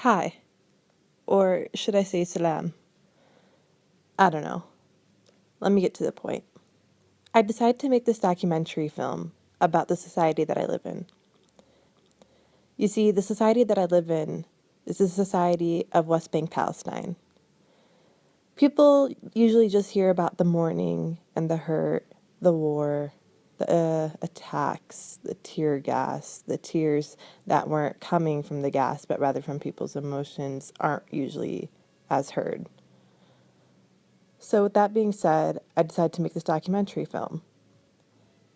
Hi, or should I say salam? I don't know. Let me get to the point. I decided to make this documentary film about the society that I live in. You see, the society that I live in is the society of West Bank, Palestine. People usually just hear about the mourning and the hurt, the war, the attacks, the tear gas, the tears that weren't coming from the gas, but rather from people's emotions aren't usually as heard. So with that being said, I decided to make this documentary film.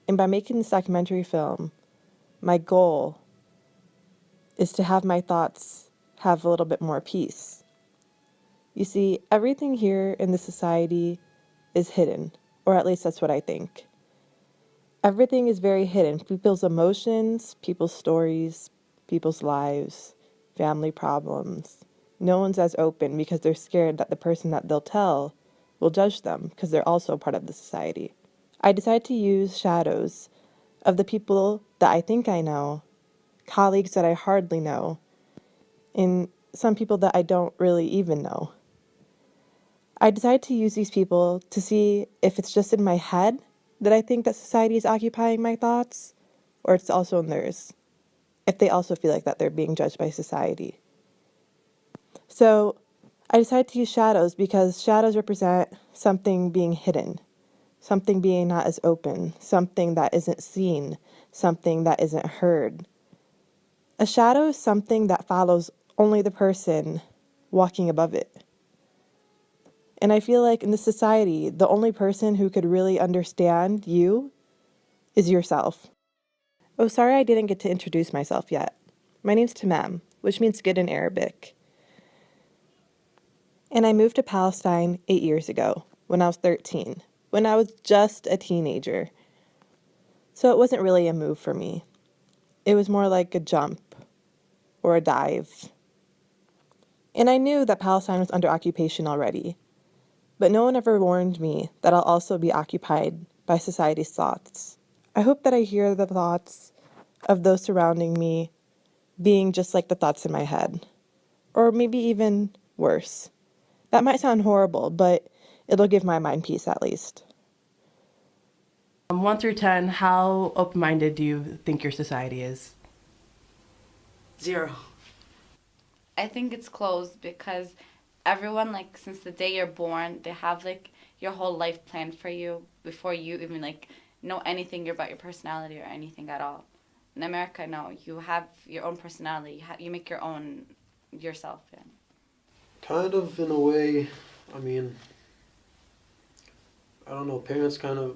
And by making this documentary film, my goal is to have my thoughts have a little bit more peace. You see, everything here in the society is hidden, or at least that's what I think. Everything is very hidden. People's emotions, people's stories, people's lives, family problems. No one's as open because they're scared that the person that they'll tell will judge them because they're also part of the society. I decided to use shadows of the people that I think I know, colleagues that I hardly know, and some people that I don't really even know. I decided to use these people to see if it's just in my head that I think that society is occupying my thoughts, or it's also in theirs, if they also feel like that they're being judged by society. So I decided to use shadows because shadows represent something being hidden, something being not as open, something that isn't seen, something that isn't heard. A shadow is something that follows only the person walking above it. And I feel like in this society, the only person who could really understand you is yourself. Oh, sorry I didn't get to introduce myself yet. My name's Tamam, which means good in Arabic. And I moved to Palestine 8 years ago, when I was 13, when I was just a teenager. So it wasn't really a move for me. It was more like a jump or a dive. And I knew that Palestine was under occupation already, but no one ever warned me that I'll also be occupied by society's thoughts. I hope that I hear the thoughts of those surrounding me being just like the thoughts in my head, or maybe even worse. That might sound horrible, but it'll give my mind peace at least. 1 through 10, how open-minded do you think your society is? 0. I think it's closed because everyone, like, since the day you're born, they have, like, your whole life planned for you before you even, like, know anything about your personality or anything at all. In America, no, you have your own personality. You make your own yourself. Yeah. Kind of in a way, I mean, I don't know,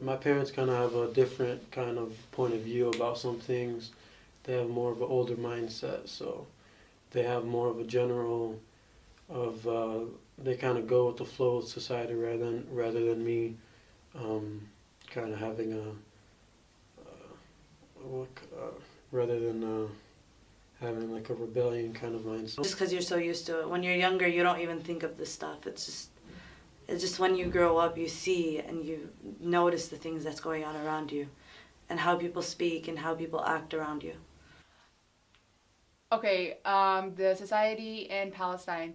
my parents kind of have a different kind of point of view about some things. They have more of an older mindset, so they have more of a general of, they kind of go with the flow of society rather than me kind of having rather than having like a rebellion kind of mindset. Just because you're so used to it. When you're younger, you don't even think of this stuff. It's just when you grow up, you see and you notice the things that's going on around you and how people speak and how people act around you. Okay, the society in Palestine.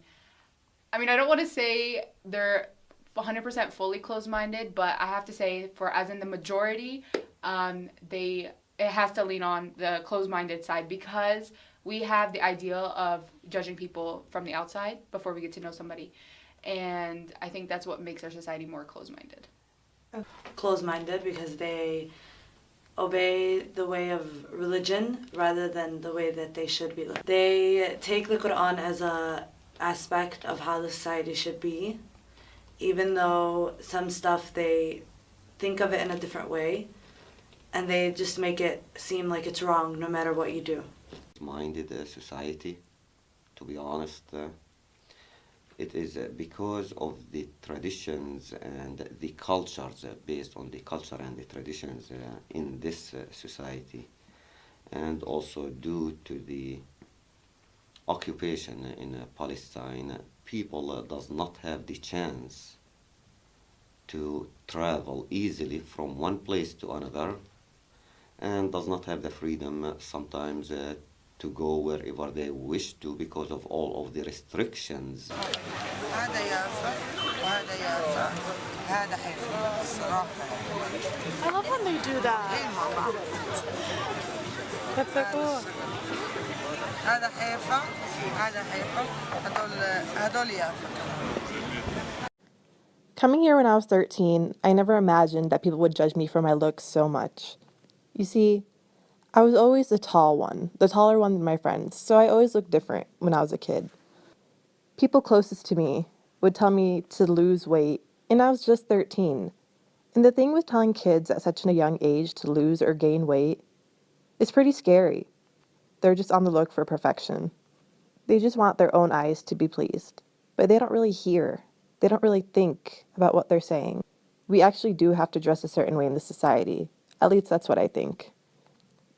I mean, I don't want to say they're 100% fully closed-minded, but I have to say, for as in the majority, it has to lean on the closed-minded side because we have the ideal of judging people from the outside before we get to know somebody. And I think that's what makes our society more closed-minded. Closed-minded because they obey the way of religion rather than the way that they should be. They take the Quran as a aspect of how the society should be, even though some stuff they think of it in a different way, and they just make it seem like it's wrong no matter what you do. Minded society, to be honest. It is because of the traditions and the cultures, based on the culture and the traditions in this society, and also due to the occupation in Palestine, people does not have the chance to travel easily from one place to another, and does not have the freedom sometimes to go wherever they wish to because of all of the restrictions. هذا يافع وهذا يافع هذا حلو الصراحة. I love when they do that. حلو مع بعض. That's so cool. هذا حيفا هذا حيفا هذول يافع. Coming here when I was 13, I never imagined that people would judge me for my looks so much. You see, I was always the tall one, the taller one than my friends, so I always looked different when I was a kid. People closest to me would tell me to lose weight, and I was just 13. And the thing with telling kids at such a young age to lose or gain weight is pretty scary. They're just on the look for perfection. They just want their own eyes to be pleased, but they don't really hear. They don't really think about what they're saying. We actually do have to dress a certain way in this society. At least that's what I think.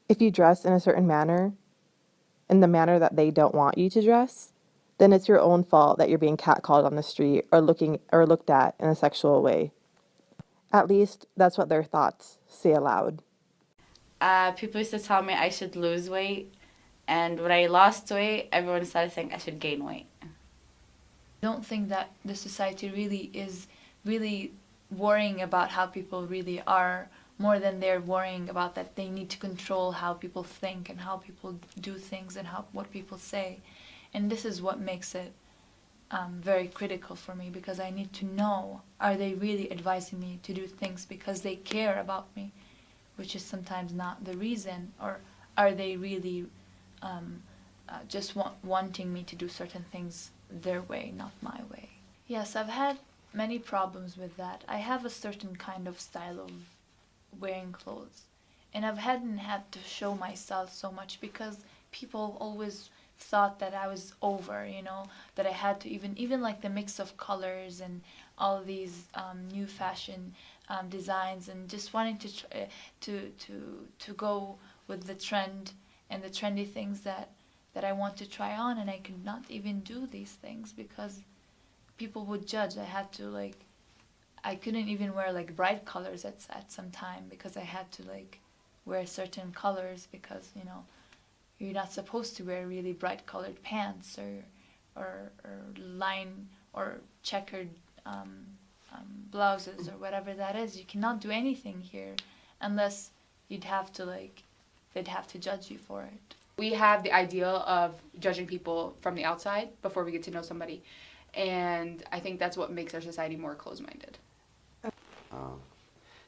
If you dress in a certain manner, in the manner that they don't want you to dress, then it's your own fault that you're being catcalled on the street or looked at in a sexual way. At least that's what their thoughts say aloud. People used to tell me I should lose weight, and when I lost weight, everyone started saying I should gain weight. I don't think that the society really is really worrying about how people really are more than they're worrying about that they need to control how people think and how people do things and what people say. And this is what makes it very critical for me, because I need to know, are they really advising me to do things because they care about me, which is sometimes not the reason, or are they really just wanting me to do certain things their way, not my way. Yes, I've had many problems with that. I have a certain kind of style of wearing clothes, and hadn't had to show myself so much because people always thought that I was over, that I had to even like the mix of colors and all these new fashion designs, and just wanting to go with the trend and the trendy things that I want to try on, and I could not even do these things because people would judge. I couldn't even wear like bright colors at some time because I had to like wear certain colors because you're not supposed to wear really bright colored pants or line or checkered blouses or whatever that is. You cannot do anything here unless they'd have to judge you for it. We have the ideal of judging people from the outside before we get to know somebody. And I think that's what makes our society more closed-minded.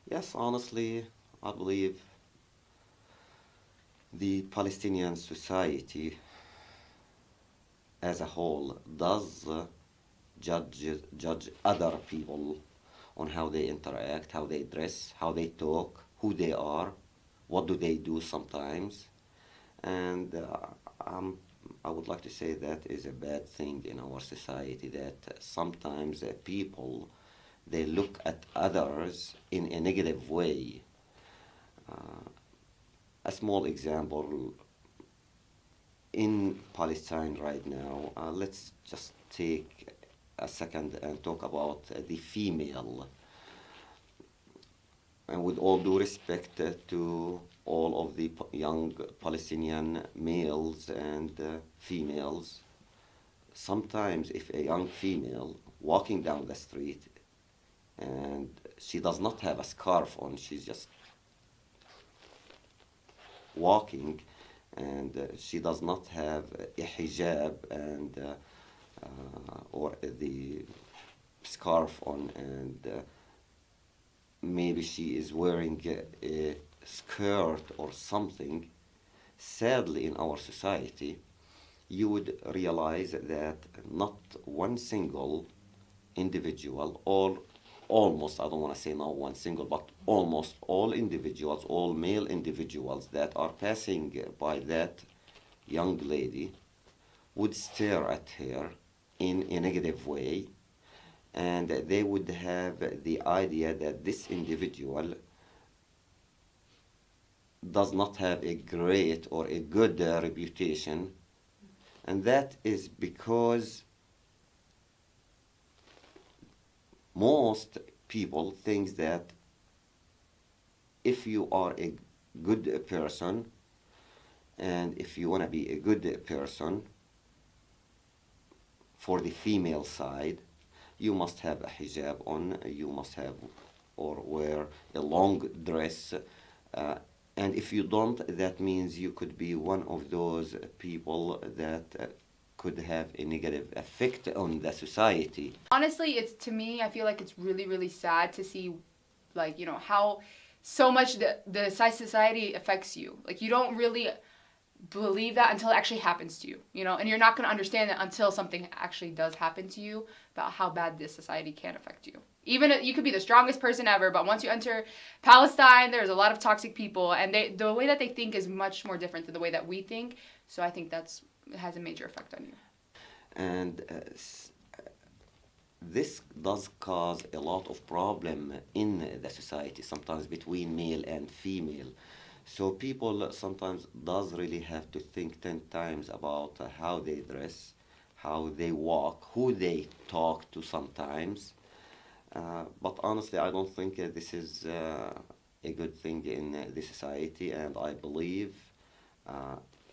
Yes, honestly, I believe the Palestinian society as a whole does judge other people on how they interact, how they dress, how they talk, who they are, what do they do sometimes. And I would like to say that is a bad thing in our society, that sometimes people, they look at others in a negative way. A small example, in Palestine right now, let's just take a second and talk about the female. And with all due respect to all of the young Palestinian males and females, sometimes if a young female walking down the street and she does not have a scarf on, she's just walking, and she does not have a hijab and or the scarf on, and maybe she is wearing a skirt or something. Sadly, in our society, you would realize that not one single individual, almost, I don't want to say not one single, but almost all individuals, all male individuals that are passing by that young lady would stare at her in a negative way, and they would have the idea that this individual does not have a great or a good reputation, and that is because most people think that if you are a good person And if you want to be a good person, for the female side, you must have a hijab on, you must have or wear a long dress. Uh, and if you don't, that means you could be one of those people that could have a negative effect on the society. Honestly, it's to me, I feel like it's really, really sad to see, like, you know, how so much the society affects you. Like, you don't really believe that until it actually happens to you, you know, and you're not going to understand that until something actually does happen to you about how bad this society can affect you. Even if you could be the strongest person ever, but once you enter Palestine, there's a lot of toxic people, and the way that they think is much more different than the way that we think. So I think it has a major effect on you. And this does cause a lot of problem in the society, sometimes between male and female. So people sometimes does really have to think 10 times about how they dress, how they walk, who they talk to sometimes. But honestly, I don't think this is a good thing in the society, and I believe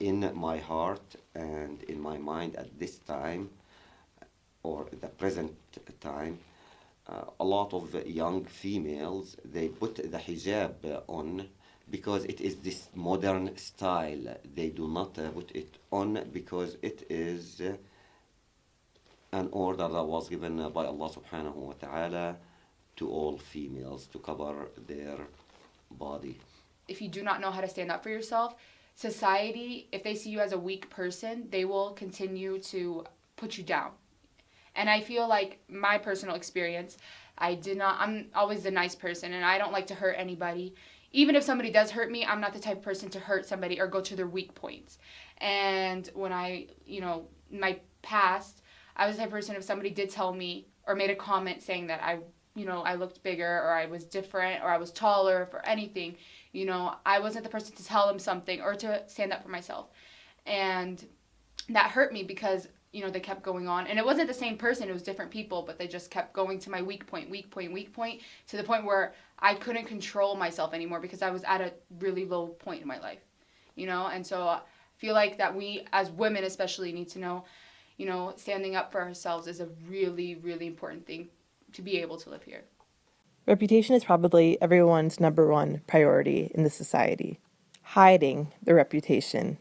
in my heart and in my mind at this time, or the present time, a lot of young females, they put the hijab on because it is this modern style. They do not put it on because it is an order that was given by Allah subhanahu wa ta'ala to all females to cover their body. If you do not know how to stand up for yourself, society, if they see you as a weak person, they will continue to put you down. And I feel like my personal experience, I'm always the nice person, and I don't like to hurt anybody. Even if somebody does hurt me, I'm not the type of person to hurt somebody or go to their weak points. And when my past, I was the type of person, if somebody did tell me or made a comment saying that I looked bigger or I was different or I was taller for anything, I wasn't the person to tell them something or to stand up for myself. And that hurt me because they kept going on. And it wasn't the same person, it was different people, but they just kept going to my weak point, to the point where I couldn't control myself anymore because I was at a really low point in my life, And so I feel like that we, as women especially, need to know, standing up for ourselves is a really, really important thing to be able to live here. Reputation is probably everyone's number one priority in the society. Hiding the reputation.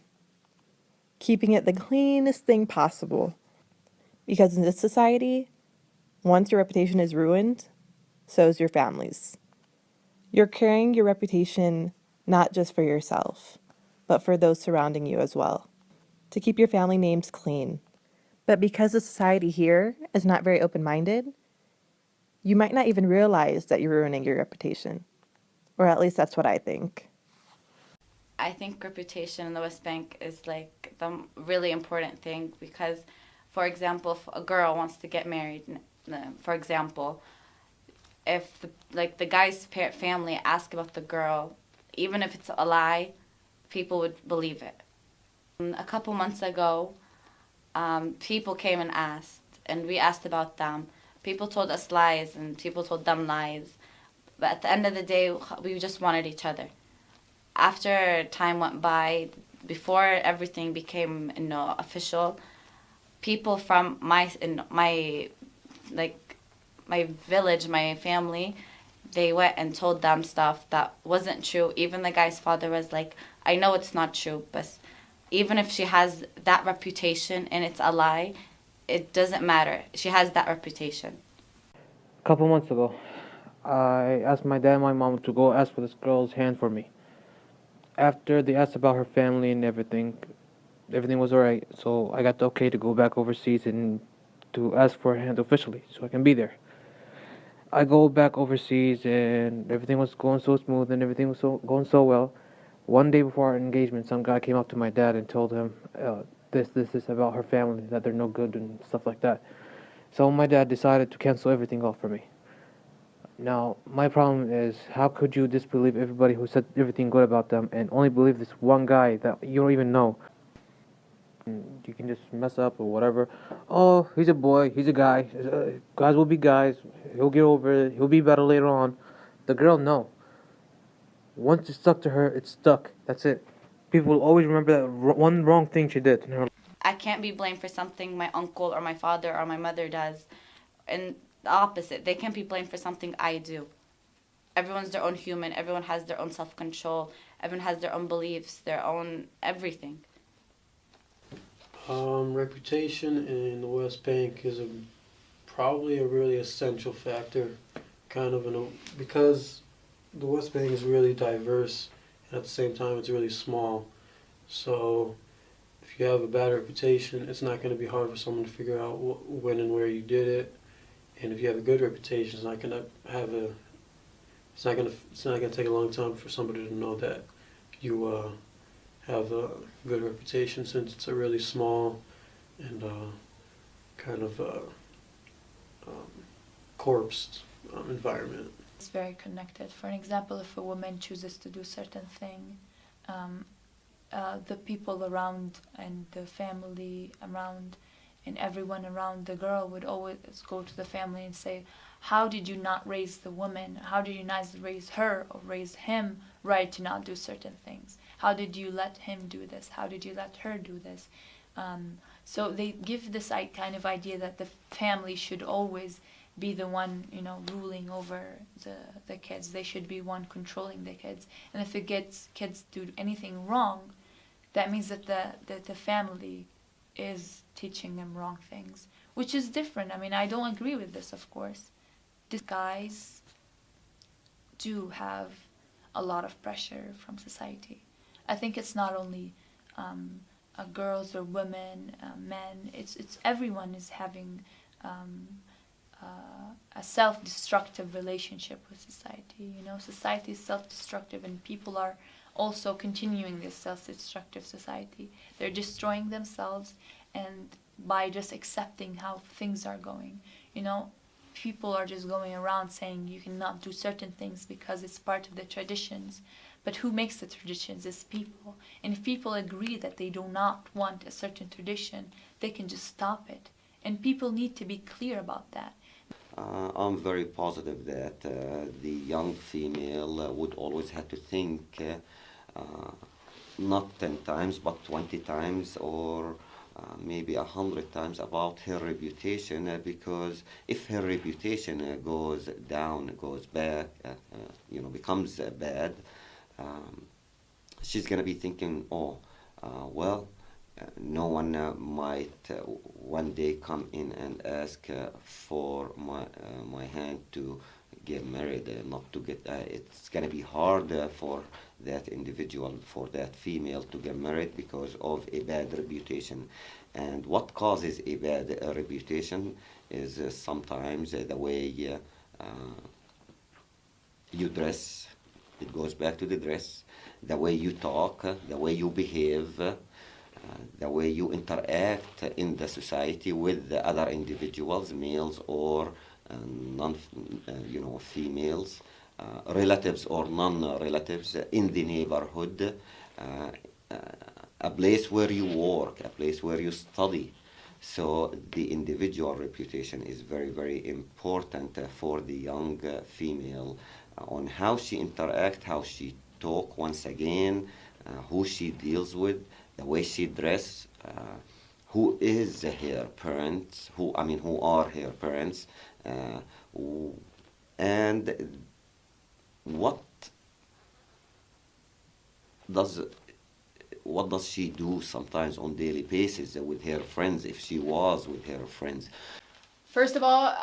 Keeping it the cleanest thing possible. Because in this society, once your reputation is ruined, so is your family's. You're carrying your reputation not just for yourself, but for those surrounding you as well, to keep your family names clean. But because the society here is not very open-minded, you might not even realize that you're ruining your reputation. Or at least that's what I think. I think reputation in the West Bank is like the really important thing because, for example, if a girl wants to get married, for example, if the guy's family ask about the girl, even if it's a lie, people would believe it. A couple months ago, people came and asked, and we asked about them. People told us lies, and people told them lies. But at the end of the day, we just wanted each other. After time went by, before everything became official, people from my village, my family, they went and told them stuff that wasn't true. Even the guy's father was like, I know it's not true, but even if she has that reputation and it's a lie, it doesn't matter. She has that reputation. A couple months ago, I asked my dad and my mom to go ask for this girl's hand for me. After they asked about her family and everything was alright. So I got the okay to go back overseas and to ask for her hand officially so I can be there. I go back overseas and everything was going so smooth and everything was going so well. One day before our engagement, some guy came up to my dad and told him this about her family, that they're no good and stuff like that. So my dad decided to cancel everything off for me. Now, my problem is, how could you disbelieve everybody who said everything good about them and only believe this one guy that you don't even know? You can just mess up or whatever. Oh, he's a boy, he's a guy. Guys will be guys. He'll get over it. He'll be better later on. The girl, no. Once it's stuck to her, it's stuck. That's it. people will always remember that one wrong thing she did in her life. I can't be blamed for something my uncle or my father or my mother does. And the opposite, they can't be blamed for something I do. Everyone's their own human. Everyone has their own self-control. Everyone has their own beliefs, their own everything. Reputation in the West Bank is probably a really essential factor, because the West Bank is really diverse, and at the same time it's really small. So if you have a bad reputation, it's not going to be hard for someone to figure out when and where you did it. And if you have a good reputation, it's not going to take a long time for somebody to know that you have a good reputation, since it's a really small and corpsed environment. It's very connected. For an example, if a woman chooses to do certain thing, the people around and the family around and everyone around the girl would always go to the family and say, how did you not raise the woman? How did you not raise her or raise him right to not do certain things? How did you let him do this? How did you let her do this? So they give this kind of idea that the family should always be the one, ruling over the kids. They should be one controlling the kids. And if it gets kids do anything wrong, that means that the family is teaching them wrong things, which is different. I mean, I don't agree with this, of course. These guys do have a lot of pressure from society. I think it's not only girls or women, men. It's everyone is having a self-destructive relationship with society. Society is self-destructive, and people are also continuing this self-destructive society. They're destroying themselves, and by just accepting how things are going, people are just going around saying you cannot do certain things because it's part of the traditions. But who makes the traditions is people. And if people agree that they do not want a certain tradition, they can just stop it. And people need to be clear about that. I'm very positive that the young female would always have to think not 10 times, but 20 times, or maybe 100 times about her reputation, because if her reputation goes down, goes back, becomes bad, she's going to be thinking, no one might one day come in and ask for my hand to get married, not to get. It's going to be hard for that individual, for that female, to get married because of a bad reputation. And what causes a bad reputation is sometimes the way you dress. It goes back to the dress, the way you talk, the way you behave, the way you interact in the society with the other individuals, males or females, relatives or non-relatives, in the neighborhood, a place where you work, a place where you study. So the individual reputation is very, very important for the young female, on how she interact, how she talk, once again, who she deals with, the way she dress, who is her parents, who are her parents, and what does she do sometimes on daily basis with her friends, if she was with her friends. First of all,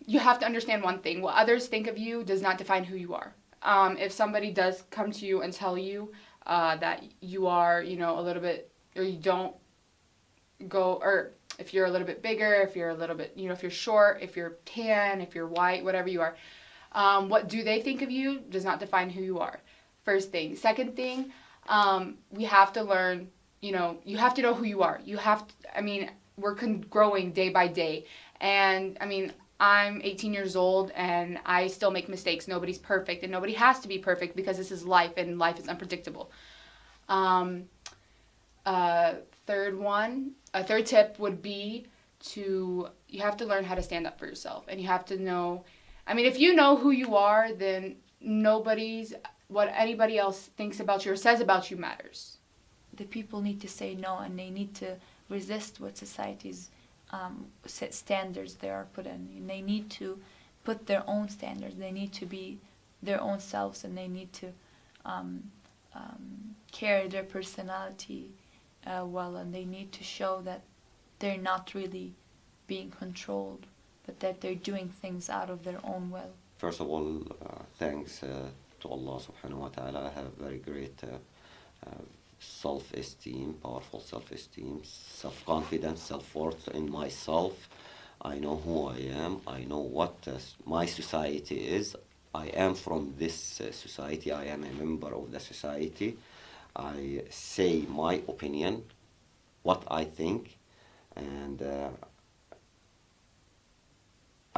you have to understand one thing. What others think of you does not define who you are. If somebody does come to you and tell you that you are, a little bit, or you don't go, or if you're a little bit bigger, if you're a little bit, if you're short, if you're tan, if you're white, whatever you are, what do they think of you does not define who you are. First thing. Second thing, we have to learn, you have to know who you are. You have to, we're growing day by day. And I'm 18 years old and I still make mistakes. Nobody's perfect and nobody has to be perfect because this is life and life is unpredictable. A third tip would be you have to learn how to stand up for yourself. And you have to know, if you know who you are, then what anybody else thinks about you or says about you matters. the people need to say no, and they need to resist what society's standards they are put in. And they need to put their own standards. They need to be their own selves, and they need to carry their personality well, and they need to show that they're not really being controlled, but that they're doing things out of their own will. First of all, thanks to Allah subhanahu wa ta'ala. I have very great self-esteem, powerful self-esteem, self-confidence, self-worth in myself. I know who I am. I know what my society is. I am from this society. I am a member of the society. I say my opinion, what I think, and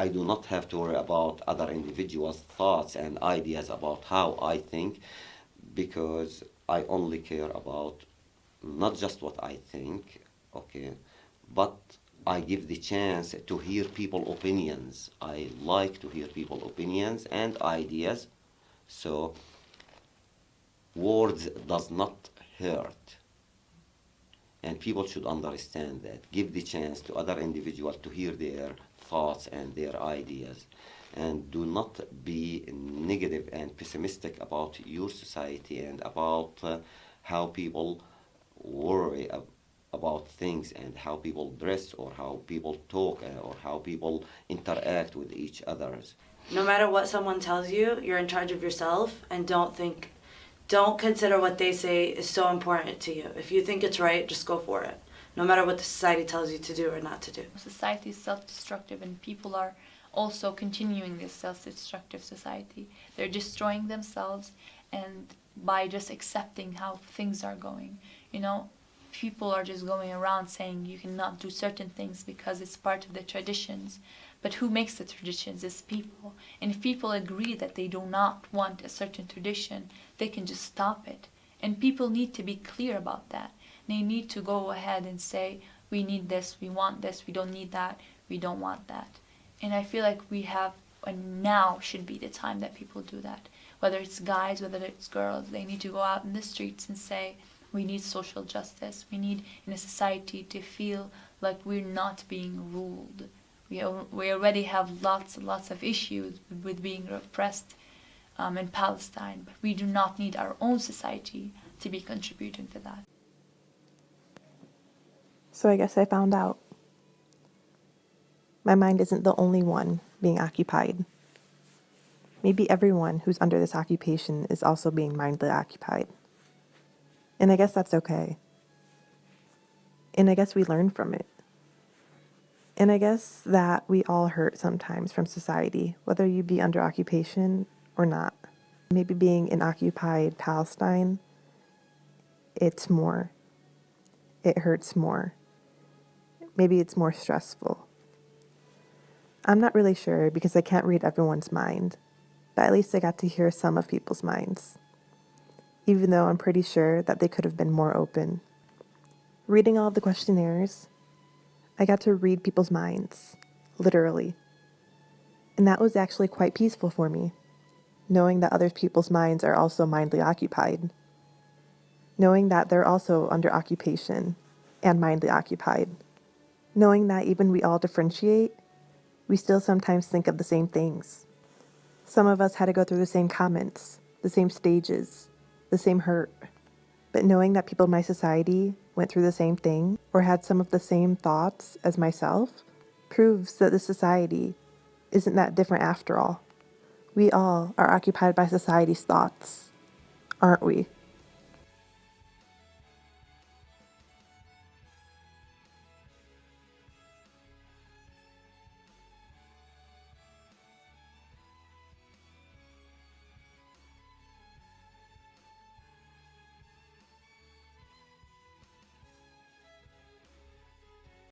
I do not have to worry about other individuals' thoughts and ideas about how I think, because I only care about not just what I think, okay, but I give the chance to hear people's opinions. I like to hear people's opinions and ideas, so words does not hurt. And people should understand that. Give the chance to other individuals to hear their thoughts and their ideas. And do not be negative and pessimistic about your society and about how people worry about things and how people dress or how people talk or how people interact with each others. No matter what someone tells you, you're in charge of yourself, and don't consider what they say is so important to you. If you think it's right, just go for it, no matter what the society tells you to do or not to do. Society is self-destructive, and people are also continuing this self-destructive society. They're destroying themselves, and by just accepting how things are going. You know, people are just going around saying you cannot do certain things because it's part of the traditions. But who makes the traditions is people. And if people agree that they do not want a certain tradition, they can just stop it. And people need to be clear about that. They need to go ahead and say, we need this, we want this, we don't need that, we don't want that. And I feel like we have, and now should be the time that people do that. Whether it's guys, whether it's girls, they need to go out in the streets and say, we need social justice. We need in a society to feel like we're not being ruled. We already have lots and lots of issues with being repressed in Palestine, but we do not need our own society to be contributing to that. So I guess I found out. My mind isn't the only one being occupied. Maybe everyone who's under this occupation is also being mindlessly occupied. And I guess that's okay. And I guess we learn from it. And I guess that we all hurt sometimes from society, whether you be under occupation or not. Maybe being in occupied Palestine, it's more. It hurts more. Maybe it's more stressful. I'm not really sure because I can't read everyone's mind, but at least I got to hear some of people's minds, even though I'm pretty sure that they could have been more open. Reading all of the questionnaires, I got to read people's minds, literally. And that was actually quite peaceful for me, knowing that other people's minds are also mindly occupied, knowing that they're also under occupation and mindly occupied, knowing that even we all differentiate, we still sometimes think of the same things. Some of us had to go through the same comments, the same stages, the same hurt. But knowing that people in my society went through the same thing or had some of the same thoughts as myself proves that the society isn't that different after all. We all are occupied by society's thoughts, aren't we?